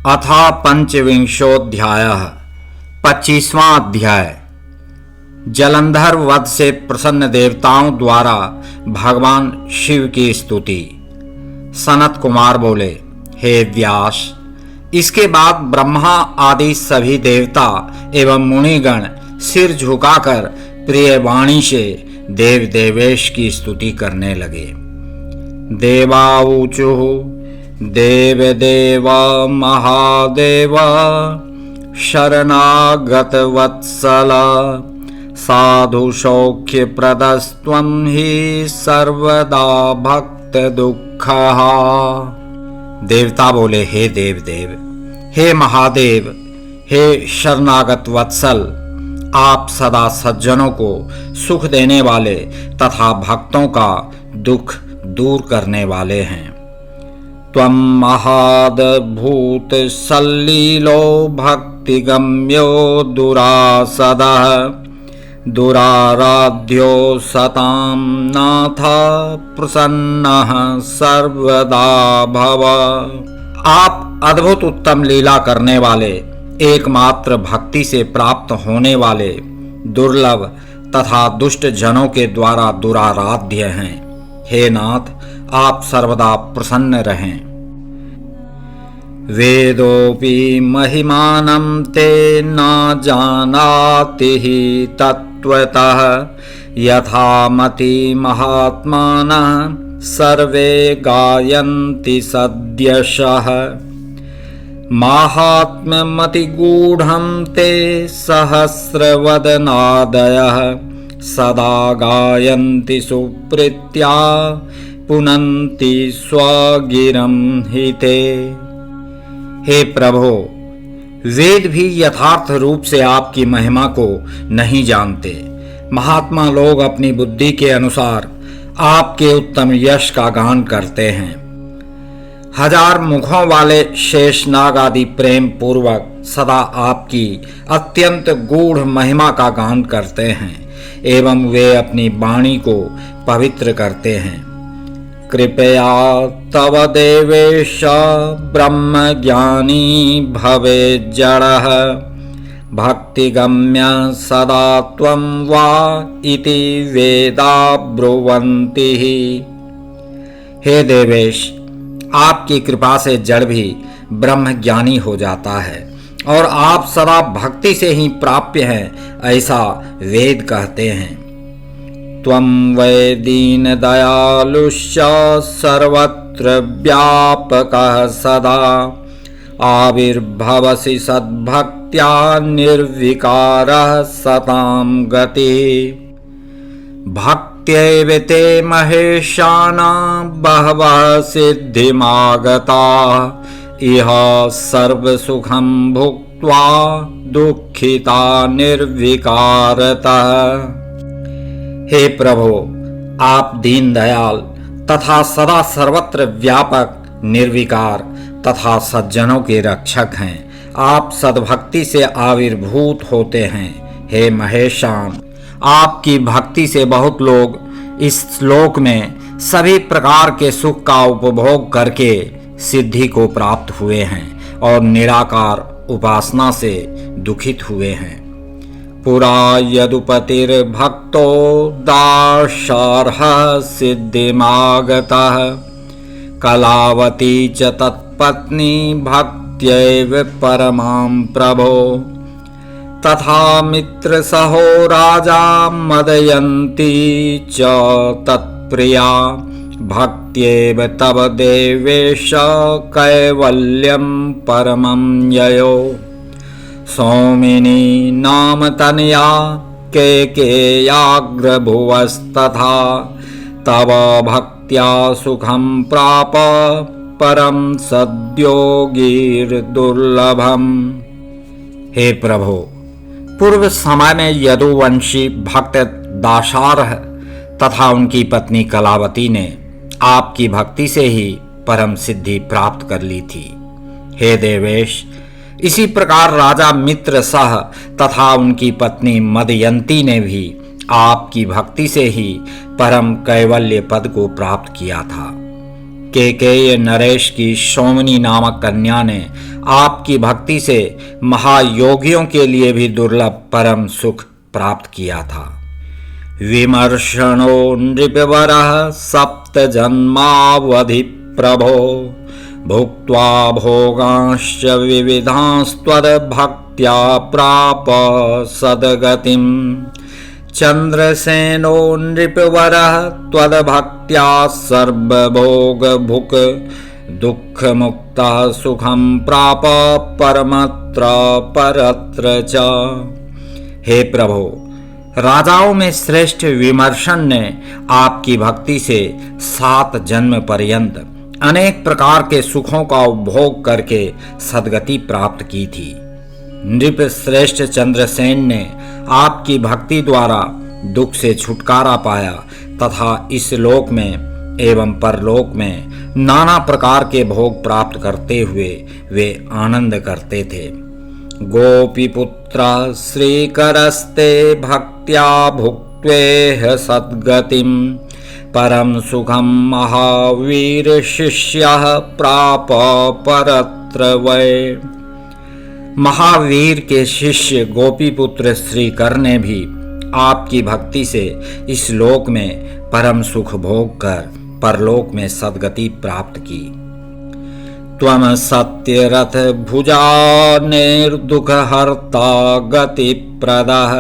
अथ पंचविंशोऽध्यायः 25वां अध्याय। जलंधर वध से प्रसन्न देवताओं द्वारा भगवान शिव की स्तुति। सनत कुमार बोले, हे व्यास, इसके बाद ब्रह्मा आदि सभी देवता एवं मुनिगण सिर झुकाकर प्रिय वाणी से देव देवेश की स्तुति करने लगे। देवाऊचुः देव देव महादेव शरणागत वत्सल साधु सौख्य प्रदस्त्वं हि सर्वदा भक्त दुःखः। देवता बोले, हे देव देव, हे महादेव, हे शरणागत वत्सल, आप सदा सज्जनों को सुख देने वाले तथा भक्तों का दुख दूर करने वाले हैं। त्वं महाद्भुत सल्लीलो भक्तिगम्यो दुरासदः दुराराध्यो सतां नाथ प्रसन्नः सर्वदा भव। आप अद्भुत उत्तम लीला करने वाले, एकमात्र भक्ति से प्राप्त होने वाले, दुर्लभ तथा दुष्ट जनों के द्वारा दुराराध्य हैं। हे नाथ, आप सर्वदा प्रसन्न रहें। वेदोपि महिमानं ते न जानाति हि तत्त्वतः यथामति महात्मानः सर्वे गायन्ति सद्यशः। माहात्म्यमति गूढ़ं ते सहस्रवदनादयः सदा गायन्ति सुप्रीत्या पुनन्ति स्वगिरं हिते। हे प्रभो, वेद भी यथार्थ रूप से आपकी महिमा को नहीं जानते। महात्मा लोग अपनी बुद्धि के अनुसार आपके उत्तम यश का गान करते हैं। हजार मुखों वाले शेषनाग आदि प्रेम पूर्वक सदा आपकी अत्यंत गूढ़ महिमा का गान करते हैं एवं वे अपनी वाणी को पवित्र करते हैं। कृपया तव देवेश ब्रह्म ज्ञानी भवे जड़ः भक्तिगम्य सदा त्वं वा इति वेदा ब्रुवन्ति। हे देवेश, आपकी कृपा से जड़ भी ब्रह्म ज्ञानी हो जाता है और आप सदा भक्ति से ही प्राप्य हैं, ऐसा वेद कहते हैं। त्वं वै दीन दयालुश्च सर्वत्र व्यापकः सदा आविर्भवसि सद्भक्त्या निर्विकारः सतां गतिः। भक्त्यैव ते महेशानां बहवः सिद्धिमागता इह सर्वसुखं भुक्त्वा दुःखिता निर्विकारतः। हे प्रभु, आप दीन दयाल तथा सदा सर्वत्र व्यापक, निर्विकार तथा सज्जनों के रक्षक हैं। आप सद्भक्ति से आविर्भूत होते हैं। हे महेशान, आपकी भक्ति से बहुत लोग इस श्लोक में सभी प्रकार के सुख का उपभोग करके सिद्धि को प्राप्त हुए हैं और निराकार उपासना से दुखित हुए हैं। पुरा यदुपतिर्भक्तो दाशार्ह सिद्धिमागतः कलावती च तत्पत्नी भक्त्यैव परमां प्रभो। तथा मित्रसहो राजा मदयन्ती च तत्प्रिया भक्त्यैव तव देवेश कैवल्यं परमं ययो। सौमिनी नाम तनया केकेयाग्रभुवस्तथा तव भक्त्या सुखं प्राप परम सद्योगीर्दुर्लभम्। हे प्रभु, पूर्व समय में यदुवंशी भक्त दाशार्ह तथा उनकी पत्नी कलावती ने आपकी भक्ति से ही परम सिद्धि प्राप्त कर ली थी। हे देवेश, इसी प्रकार राजा मित्र सह तथा उनकी पत्नी मदयंती ने भी आपकी भक्ति से ही परम कैवल्य पद को प्राप्त किया था। केकेय नरेश की सोमनी नामक कन्या ने आपकी भक्ति से महायोगियों के लिए भी दुर्लभ परम सुख प्राप्त किया था। विमर्शनो नृपवरः सप्त जन्मावधि प्रभो भुक्त्वा भोगांश्च विविधांस्त्वद्भक्त्या प्राप सद्गतिम् चन्द्रसेनो नृपवरः त्वद्भक्त्या सर्वभोगभुक् दुःखमुक्तः सुखं प्राप परमत्र परत्र च। हे प्रभु, राजाओं में श्रेष्ठ विमर्शन ने आपकी भक्ति से 7 जन्म पर्यंत अनेक प्रकार के सुखों का उपभोग करके सद्गति प्राप्त की थी। नृप श्रेष्ठ चंद्रसेन ने आपकी भक्ति द्वारा दुख से छुटकारा पाया तथा इस लोक में एवं परलोक में नाना प्रकार के भोग प्राप्त करते हुए वे आनंद करते थे। गोपीपुत्र श्रीकरस्ते भक्त्या भुक्त्वेह सद्गतिं परम सुखम महावीर शिष्यः प्राप परत्र वै। महावीर के शिष्य गोपीपुत्र श्रीकर ने भी आपकी भक्ति से इस लोक में परम सुख भोग कर परलोक में सद्गति प्राप्त की। त्वम सत्यरथ भुजा निर्दुःखहर्ता गतिप्रदः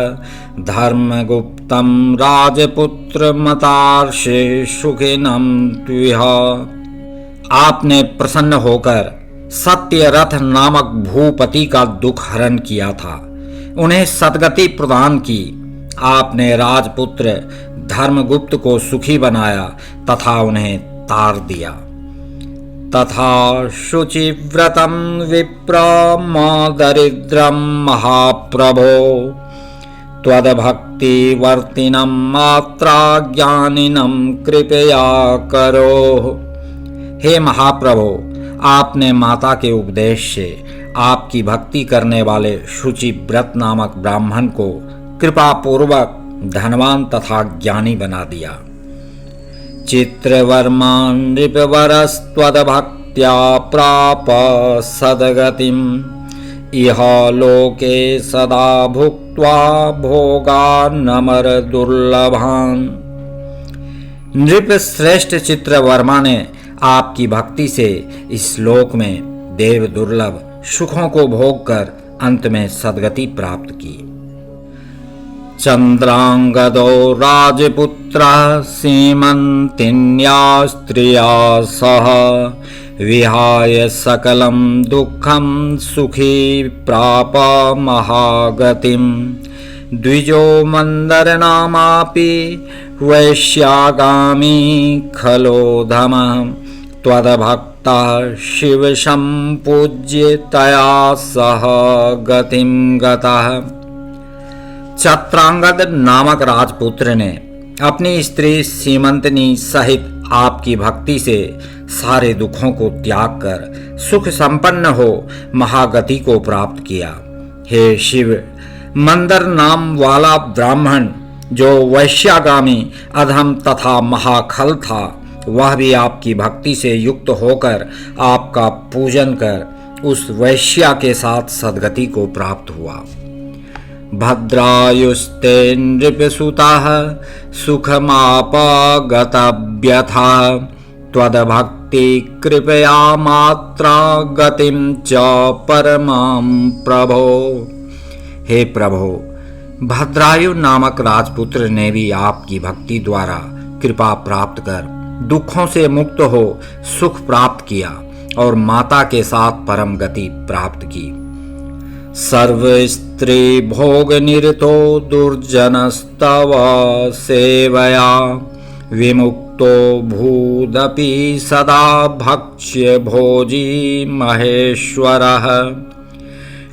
धर्मगुप्तं राजपुत्र मतार्षे सुखिनं त्विह। आपने प्रसन्न होकर सत्यरथ नामक भूपति का दुख हरण किया था, उन्हें सद्गति प्रदान की। आपने राजपुत्र धर्मगुप्त को सुखी बनाया तथा उन्हें तार दिया। तथा शुचिव्रतं विप्रमदरिद्रं महाप्रभो त्वद्भक्तिवर्तिनं मात्रा ज्ञानिनं कृपया करो। हे महाप्रभो, आपने माता के उपदेश से आपकी भक्ति करने वाले शुचिव्रत नामक ब्राह्मण को कृपा पूर्वक धनवान तथा ज्ञानी बना दिया। चित्रवर्मा नृपवरस्त्वद्भक्त्या प्राप सद्गतिम् इह लोके सदा भुक्त्वा भोगानमर दुर्लभान्। नृप श्रेष्ठ चित्रवर्मा ने आपकी भक्ति से इस लोक में देव दुर्लभ सुखों को भोग कर अंत में सद्गति प्राप्त की। चंद्रांगदो राजपुत्रः सीमंतिन्या स्त्रिया सह विहाय सकलं दुःखं सुखी प्राप महागतिम् द्विजो मंदरनामापि वैश्यागामी खलोधमः त्वद्भक्ता शिव संपूज्य तया सह गतिं गतः। चित्रांगद नामक राजपुत्र ने अपनी स्त्री सीमंतनी सहित आपकी भक्ति से सारे दुखों को त्याग कर सुख संपन्न हो महागति को प्राप्त किया। हे शिव, मंदर नाम वाला ब्राह्मण जो वैश्यागामी अधम तथा महाखल था, वह भी आपकी भक्ति से युक्त होकर आपका पूजन कर उस वैश्या के साथ सद्गति को प्राप्त हुआ। भद्रायुस्ते नृपसुतः सुखमापगतव्यथा त्वद्भक्ति कृपया मात्रा गतिं च परमां प्रभो। हे प्रभो, भद्रायु नामक राजपुत्र ने भी आपकी भक्ति द्वारा कृपा प्राप्त कर दुखों से मुक्त हो सुख प्राप्त किया और माता के साथ परम गति प्राप्त की। सर्व स्त्री भोग निरतो दुर्जनस्तव सेवया विमुक्तो भूदपि सदा भक्ष्य भोजी महेश्वरः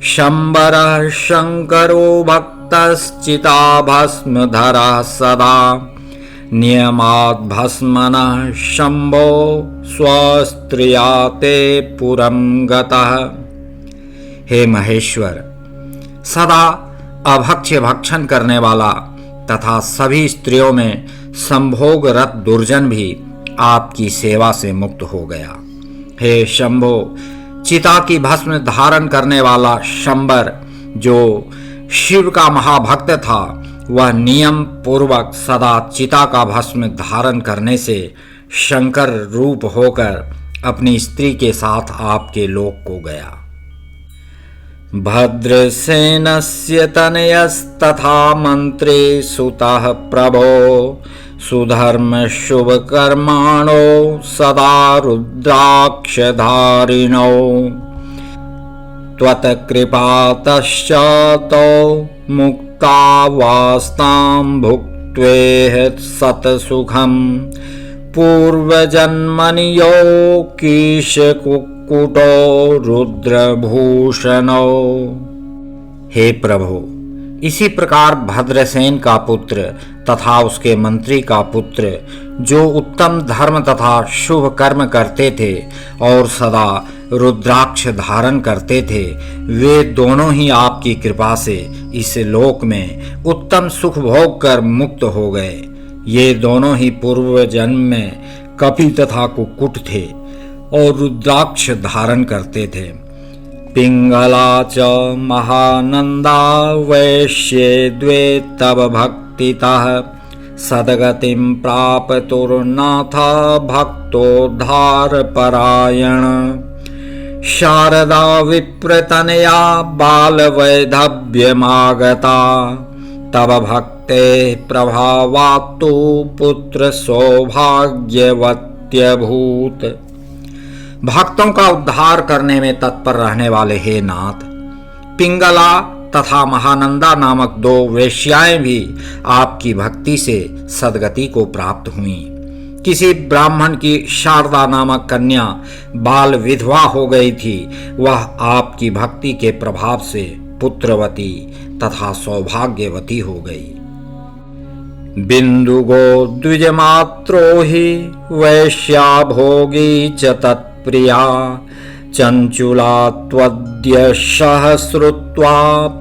शंबरः शंकरो भक्तश्चिताभस्मधरः सदा नियमात् भस्मनः शंभो स्वस्त्रिया ते पुरं गतः। हे महेश्वर, सदा अभक्ष्य भक्षण करने वाला तथा सभी स्त्रियों में संभोग रत दुर्जन भी आपकी सेवा से मुक्त हो गया। हे शंभो, चिता की भस्म धारण करने वाला शंबर जो शिव का महाभक्त था, वह नियम पूर्वक सदा चिता का भस्म धारण करने से शंकर रूप होकर अपनी स्त्री के साथ आपके लोक को गया। भद्रसेनस्य तनयस्तथा मंत्री सुतः प्रभो सुधर्म शुभ कर्माणो सदा रुद्राक्षधारिणो त्वत्कृपातश्च तौ मुक्तावास्तां भुक्त्वेह सत्सुखम् पूर्वजन्मनि यो कीशकुक्कुटो रुद्रभूषणो। हे प्रभु, इसी प्रकार भद्रसेन का पुत्र तथा उसके मंत्री का पुत्र जो उत्तम धर्म तथा शुभ कर्म करते थे और सदा रुद्राक्ष धारण करते थे, वे दोनों ही आपकी कृपा से इस लोक में उत्तम सुख भोग कर मुक्त हो गए। ये दोनों ही पूर्व जन्म में कपि तथा कुक्कुट थे और रुद्राक्ष धारण करते थे। पिंगला च महानंदा वैश्ये द्वे तव भक्तितः सद्गतिं प्राप्तुर्नाथ भक्तोद्धार परायण। शारदा विप्रतनया बालवैधव्यमागता तव भक्ते प्रभावात्तु पुत्र सौभाग्यवत्यभूत। भक्तों का उद्धार करने में तत्पर रहने वाले हे नाथ, पिंगला तथा महानंदा नामक दो वेश्याएं भी आपकी भक्ति से सद्गति को प्राप्त हुईं। किसी ब्राह्मण की शारदा नामक कन्या बाल विधवा हो गई थी, वह आपकी भक्ति के प्रभाव से पुत्रवती तथा सौभाग्यवती हो गई। बिंदुगो द्विजमात्रो हि वैश्या भोगी च तत्प्रिया चंचुला त्वद्यशः श्रुत्वा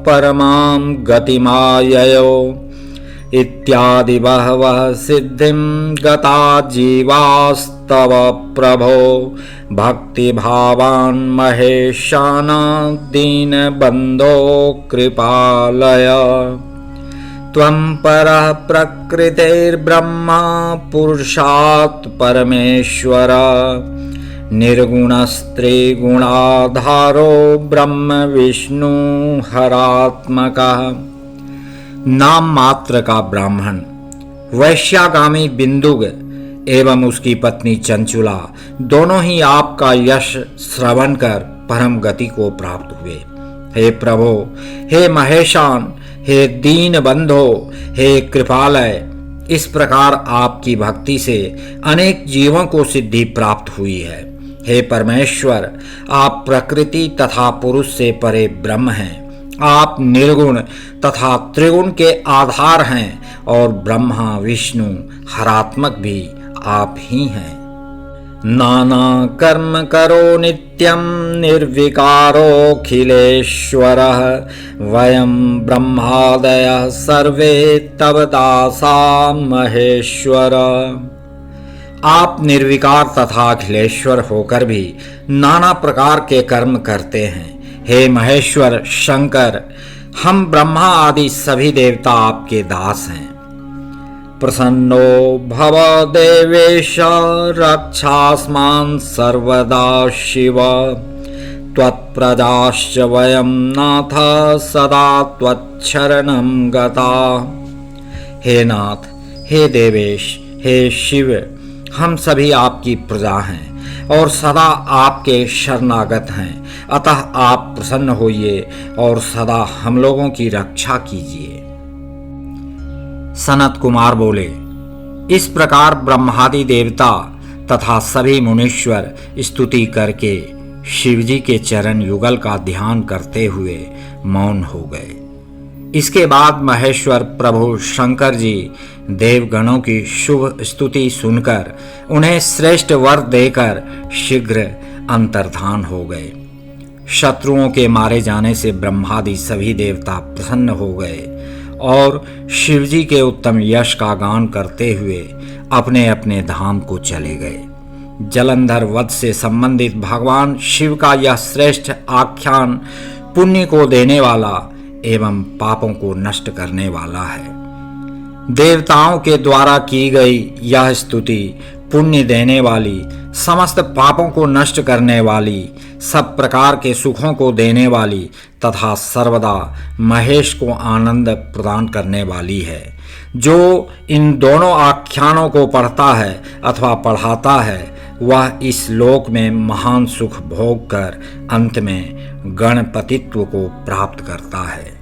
परमां गतिमाययो इत्यादि बहवः सिद्धिं गता जीवास्तव प्रभो भक्तिभावान् महेशान दीनबन्धो कृपालय। त्वं परः प्रकृतेर्ब्रह्मा पुरुषात् परमेश्वर निर्गुणस्त्रिगुणाधारो ब्रह्म विष्णु हरात्मकः। नाम मात्र का ब्राह्मण वैश्यागामी बिंदुग एवं उसकी पत्नी चंचुला दोनों ही आपका यश श्रवण कर परम गति को प्राप्त हुए। हे प्रभो, हे महेशान, हे दीन बंधो, हे कृपालय, इस प्रकार आपकी भक्ति से अनेक जीवों को सिद्धि प्राप्त हुई है। हे परमेश्वर, आप प्रकृति तथा पुरुष से परे ब्रह्म हैं। आप निर्गुण तथा त्रिगुण के आधार हैं और ब्रह्मा विष्णु हरात्मक भी आप ही हैं। नाना कर्म करो नित्यं निर्विकारोऽखिलेश्वरः वयं ब्रह्मादयः सर्वे तव दासा महेश्वर। आप निर्विकार तथा अखिलेश्वर होकर भी नाना प्रकार के कर्म करते हैं। हे महेश्वर शंकर, हम ब्रह्मा आदि सभी देवता आपके दास हैं। प्रसन्नो भव देवेश रक्षास्मान् सर्वदा शिव त्वत्प्रजाश्च वयं नाथ सदा त्वच्छरणं गता। हे नाथ, हे देवेश, हे शिव, हम सभी आपकी प्रजा हैं और सदा आपके शरणागत हैं। अतः आप प्रसन्न होइए और सदा हम लोगों की रक्षा कीजिए। सनत कुमार बोले, इस प्रकार ब्रह्मादि देवता तथा सभी मुनीश्वर स्तुति करके शिवजी के चरण युगल का ध्यान करते हुए मौन हो गए। इसके बाद महेश्वर प्रभु शंकर जी देवगणों की शुभ स्तुति सुनकर उन्हें श्रेष्ठ वर देकर शीघ्र अंतर्धान हो गए। शत्रुओं के मारे जाने से ब्रह्मादि सभी देवता प्रसन्न हो गए और शिवजी के उत्तम यश का गान करते हुए अपने अपने धाम को चले गए। जलंधर वध से संबंधित भगवान शिव का यह श्रेष्ठ आख्यान पुण्य को देने वाला एवं पापों को नष्ट करने वाला है। देवताओं के द्वारा की गई यह स्तुति पुण्य देने वाली, समस्त पापों को नष्ट करने वाली, सब प्रकार के सुखों को देने वाली तथा सर्वदा महेश को आनंद प्रदान करने वाली है। जो इन दोनों आख्यानों को पढ़ता है अथवा पढ़ाता है वह इस लोक में महान सुख भोग कर अंत में गणपतित्व को प्राप्त करता है।